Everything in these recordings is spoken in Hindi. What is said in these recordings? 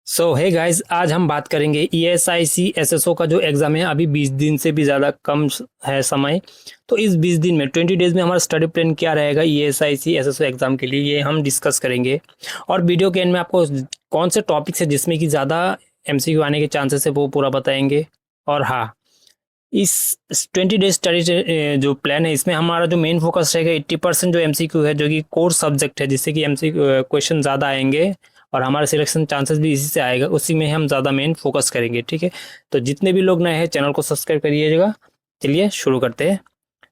सो हे गाइस, आज हम बात करेंगे ईएसआईसी एसएसओ का जो एग्ज़ाम है। अभी 20 दिन से भी ज़्यादा कम है समय। तो इस 20 दिन में 20 डेज़ में हमारा स्टडी प्लान क्या रहेगा ईएसआईसी एसएसओ एग्ज़ाम के लिए, ये हम डिस्कस करेंगे। और वीडियो के एंड में आपको कौन से टॉपिक्स है जिसमें कि ज़्यादा एमसीक्यू आने के चांसेस है वो पूरा बताएंगे। और हाँ, इस 20 डेज स्टडी जो प्लान है इसमें हमारा जो मेन फोकस रहेगा 80% जो एमसीक्यू है, जो कि कोर सब्जेक्ट है, जिससे कि एमसीक्यू क्वेश्चन ज़्यादा आएंगे और हमारा सिलेक्शन चांसेस भी इसी से आएगा, उसी में हम ज़्यादा मेन फोकस करेंगे। ठीक है, तो जितने भी लोग नए हैं चैनल को सब्सक्राइब करिएगा। चलिए शुरू करते हैं।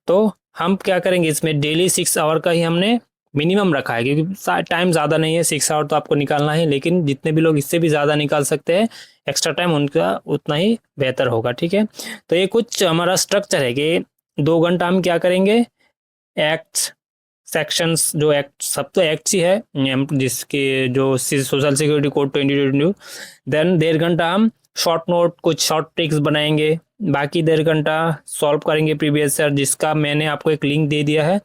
तो हम क्या करेंगे, इसमें डेली 6 आवर का ही हमने मिनिमम रखा है, क्योंकि टाइम ज़्यादा नहीं है। 6 आवर तो आपको निकालना है, लेकिन जितने भी लोग इससे भी ज़्यादा निकाल सकते हैं एक्स्ट्रा टाइम, उनका उतना ही बेहतर होगा। ठीक है, तो ये कुछ हमारा स्ट्रक्चर है कि 2 घंटा हम क्या करेंगे, एक्ट्स, सेक्शंस, जो एक्ट सब तो एक्ट्स ही है, जिसके जो सोशल सिक्योरिटी कोड 2022। देन 1.5 घंटा हम शॉर्ट नोट, कुछ शॉर्ट ट्रिक्स बनाएंगे। बाकी 1.5 घंटा सॉल्व करेंगे प्रीवियस ईयर, जिसका मैंने आपको एक लिंक दे दिया है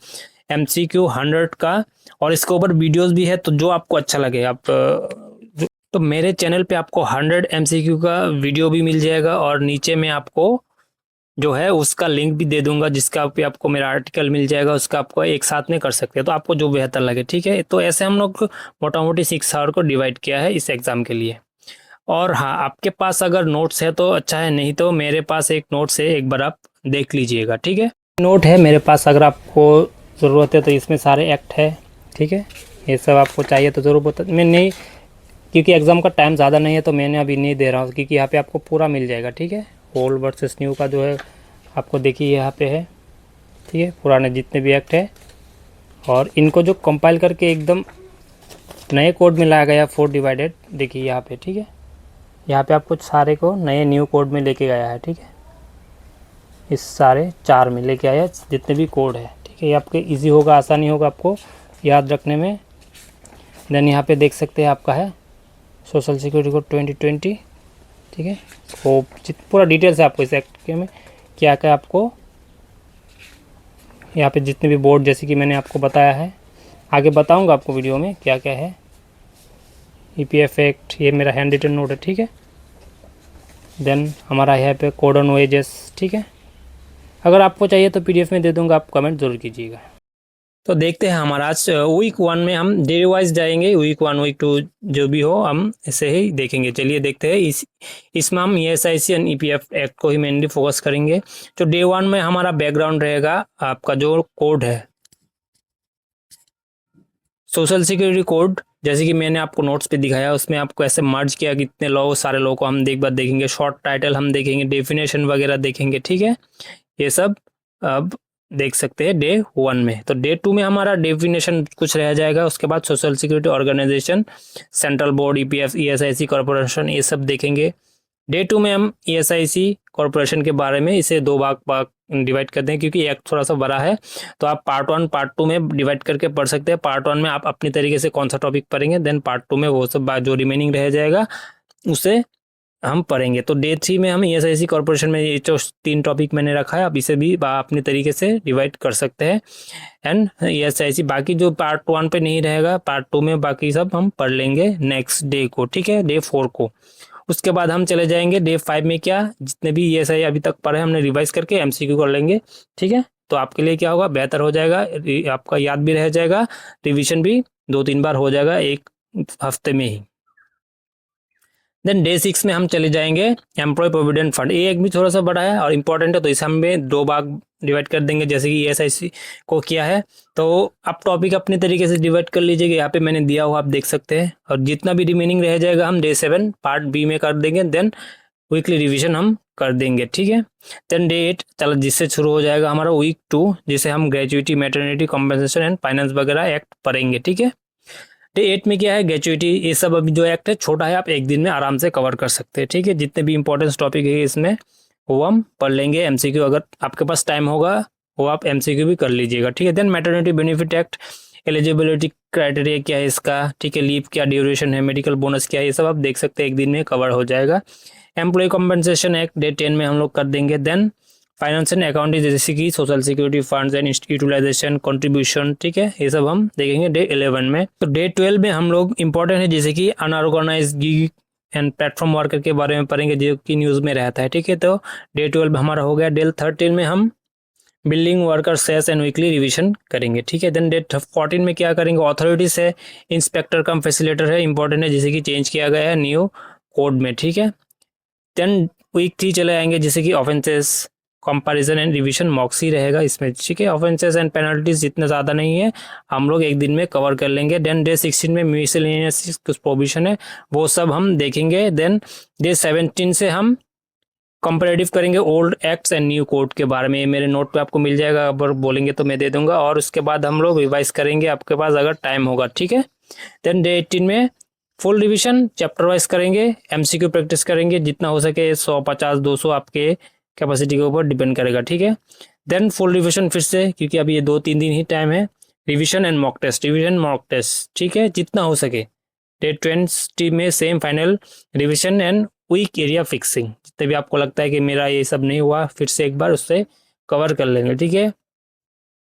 MCQ 100 का, और इसके ऊपर वीडियोस भी है। तो जो आपको अच्छा लगे आप तो मेरे चैनल पे आपको 100 MCQ का वीडियो भी मिल जाएगा, और नीचे में आपको जो है उसका लिंक भी दे दूंगा, जिसका पे आपको मेरा आर्टिकल मिल जाएगा, उसका आपको एक साथ में कर सकते हैं, तो आपको जो बेहतर लगे। ठीक है, तो ऐसे हम लोग मोटा मोटी 6 आवर को डिवाइड किया है इस एग्ज़ाम के लिए। और हाँ, आपके पास अगर नोट्स है तो अच्छा है, नहीं तो मेरे पास एक नोट्स है, एक बार आप देख लीजिएगा। ठीक है, नोट है मेरे पास, अगर आपको ज़रूरत है तो इसमें सारे एक्ट है। ठीक है, ये सब आपको चाहिए तो ज़रूर बता। मैं नहीं, क्योंकि एग्ज़ाम का टाइम ज़्यादा नहीं है तो मैंने अभी नहीं दे रहा हूँ, क्योंकि यहाँ पे आपको पूरा मिल जाएगा। ठीक है, ओल्ड वर्सेस न्यू का जो है आपको देखिए यहाँ पे है। ठीक है, पुराने जितने भी एक्ट है, और इनको जो कंपाइल करके एकदम नए कोड में लाया गया 4 डिवाइडेड, देखिए यहाँ पे। ठीक है, यहाँ पे आपको सारे को नए न्यू कोड में लेके गया है। ठीक है, इस सारे 4 में लेके आया जितने भी कोड है। ठीक है, ये आपके ईजी होगा, आसानी होगा आपको याद रखने में। देन यहाँ पे देख सकते हैं आपका है सोशल सिक्योरिटी कोड 2020। ठीक है, वो पूरा डिटेल्स है आपको इस एक्ट के में क्या क्या आपको यहाँ पे जितने भी बोर्ड, जैसे कि मैंने आपको बताया है, आगे बताऊंगा आपको वीडियो में क्या क्या है। EPF एक्ट, ये मेरा हैंड रिटन नोट है। ठीक है, देन हमारा यहाँ पे कोड ऑन वेजेस। ठीक है, अगर आपको चाहिए तो PDF में दे दूंगा, आप कमेंट जरूर कीजिएगा। तो देखते हैं हमारा आज वीक 1 में हम डे वाइज जाएंगे, वीक 1 वीक 2 जो भी हो हम ऐसे ही देखेंगे। चलिए देखते हैं। इसमें हम ESIC एंड EPF एक्ट को ही मेनली फोकस करेंगे। तो डे 1 में हमारा बैकग्राउंड रहेगा, आपका जो कोड है सोशल सिक्योरिटी कोड, जैसे कि मैंने आपको नोट्स पे दिखाया, उसमें आपको ऐसे मर्ज किया कि इतने लोग, सारे लोगों को हम एक बार देखेंगे। शॉर्ट टाइटल हम देखेंगे, डेफिनेशन वगैरह देखेंगे। ठीक है, ये सब अब देख सकते हैं डे 1 में। तो डे 2 में हमारा डेफिनेशन कुछ रह जाएगा, उसके बाद social security organisation, central board, EPF, ESIC corporation, ये सब देखेंगे। डे 2 में हम ESIC कॉर्पोरेशन के बारे में इसे 2 भाग डिवाइड करते हैं, क्योंकि एक थोड़ा सा बड़ा है, तो आप पार्ट 1 पार्ट 2 में डिवाइड करके पढ़ सकते हैं। पार्ट 1 में आप अपनी तरीके से कौन सा टॉपिक पढ़ेंगे, देन पार्ट 2 में वो सब जो रिमेनिंग रह जाएगा उसे हम पढ़ेंगे। तो डे 3 में हम ESIC कॉर्पोरेशन में ये जो 3 टॉपिक मैंने रखा है, आप इसे भी अपनी तरीके से डिवाइड कर सकते हैं। एंड ESIC बाकी जो पार्ट 1 पे नहीं रहेगा, पार्ट 2 में बाकी सब हम पढ़ लेंगे नेक्स्ट डे को। ठीक है, डे 4 को। उसके बाद हम चले जाएंगे डे 5 में, क्या जितने भी ESI अभी तक पढ़े हमने रिवाइज करके MCQ कर लेंगे। ठीक है, तो आपके लिए क्या होगा, बेहतर हो जाएगा, आपका याद भी रह जाएगा, रिविजन भी 2-3 बार हो जाएगा एक हफ्ते में ही। देन डे 6 में हम चले जाएंगे एम्प्लॉय प्रोविडेंट फंड। ये एक भी थोड़ा सा बड़ा है और इंपॉर्टेंट है, तो इसे हमें 2 भाग डिवाइड कर देंगे, जैसे कि ESIC को किया है। तो आप टॉपिक अपने तरीके से डिवाइड कर लीजिएगा, यहाँ पे मैंने दिया हुआ आप देख सकते हैं। और जितना भी रिमेनिंग रह जाएगा हम डे 7 पार्ट B में कर देंगे। देन वीकली रिविजन हम कर देंगे। ठीक है, देन डे 8 चलो, जिससे शुरू हो जाएगा हमारा वीक 2, जिसे हम gratuity, maternity, compensation and finance वगैरह एक्ट पढ़ेंगे। ठीक है, डे 8 में क्या है, ग्रेजुएटी, ये सब अभी जो एक्ट है छोटा है, आप एक दिन में आराम से कवर कर सकते हैं। ठीक है, जितने भी इंपॉर्टेंट टॉपिक है इसमें वो हम पढ़ लेंगे। MCQ अगर आपके पास टाइम होगा वो आप MCQ भी कर लीजिएगा। ठीक है, then maternity benefit act, eligibility criteria क्या है इसका, ठीक है, लीव क्या ड्यूरेशन है, मेडिकल बोनस क्या है, ये सब आप देख सकते हैं, एक दिन में कवर हो जाएगा। एम्प्लॉय कॉम्पनसेशन एक्ट डे 10 में हम लोग कर देंगे। देन फाइनेंस एंड अकाउंटिंग, जैसे कि social security funds and utilisation, contribution, ठीक है, ये सब हम देखेंगे डे 11 में। तो डे 12 में हम लोग इंपॉर्टेंट है, जैसे कि unorganise gig and platform worker के बारे में पढ़ेंगे जो कि न्यूज़ में रहता है, ठीक है। तो डे 12 हमारा हो गया। डे 13 में हम building worker cess and weekly revision करेंगे, ठीक है। देन डे 14 में क्या करेंगे, ऑथोरिटीज है, इंस्पेक्टर कम फैसिलिटेटर है, इंपॉर्टेंट है, जैसे कि चेंज किया गया है न्यू कोड में, ठीक है। देन वीक 3 चले आएंगे, जैसे कि offences comparison and revision Moxie रहेगा इसमें, ठीक है। ऑफेंसेस एंड पेनल्टीज जितना ज़्यादा नहीं है, हम लोग एक दिन में कवर कर लेंगे। देन डे 16 में मिसलेनियस कुछ प्रोविजन है, वो सब हम देखेंगे। देन डे 17 से हम कंपैरेटिव करेंगे old acts and new code के बारे में। मेरे नोट पे आपको मिल जाएगा, अगर बोलेंगे तो मैं दे दूंगा। और उसके बाद हम लोग रिवाइज करेंगे आपके पास अगर टाइम होगा, ठीक है। देन डे 18 में फुल रिविजन चैप्टर वाइज करेंगे, एमसीक्यू प्रैक्टिस करेंगे जितना हो सके, 100, 50, 200 आपके कैपेसिटी के ऊपर डिपेंड करेगा, ठीक है। देन फुल रिविजन फिर से, क्योंकि अभी ये 2-3 दिन ही टाइम है, revision and mock test, revision mock test, ठीक है, जितना हो सके। डे 20 में same final revision and weak area fixing, जितने भी आपको लगता है कि मेरा ये सब नहीं हुआ, फिर से एक बार उससे कवर कर लेंगे, ठीक है।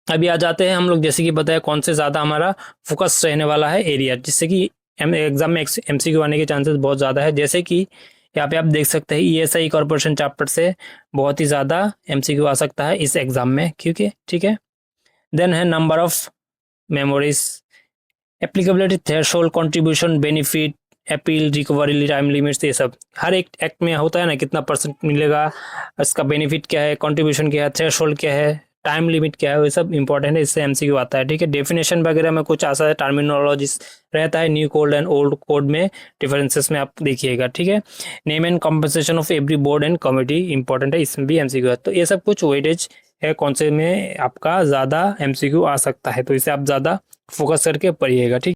अभी आ जाते हैं हम लोग, जैसे कि बताया कौन से ज़्यादा हमारा फोकस रहने वाला है एरिया, जिससे कि एग्जाम में एमसीक्यू आने के चांसेस बहुत ज़्यादा है। जैसे कि यहाँ पे आप देख सकते हैं ईएसआई कॉर्पोरेशन चैप्टर से बहुत ही ज़्यादा एमसीक्यू आ सकता है इस एग्जाम में, क्योंकि ठीक है। देन है number of memories, applicability threshold, contribution, benefit, appeal, recovery time limits, ये सब हर एक एक्ट में होता है ना, कितना परसेंट मिलेगा, इसका बेनिफिट क्या है, कंट्रीब्यूशन क्या है, थ्रेशोल्ड क्या है, टाइम लिमिट क्या है, वो सब इंपॉर्टेंट है, इससे एमसीक्यू आता है, ठीक है। डेफिनेशन वगैरह में कुछ ऐसा है, टर्मिनोलॉजीज रहता है, new code and old code में डिफरेंसेस में आप देखिएगा, ठीक है। Name and compensation of every board and committee important है, इसमें भी एमसीक्यू है। तो ये सब कुछ वेटेज है, कौन से में आपका ज़्यादा एमसीक्यू आ सकता है, तो इसे आप ज़्यादा फोकस करके पढ़िएगा, ठीक।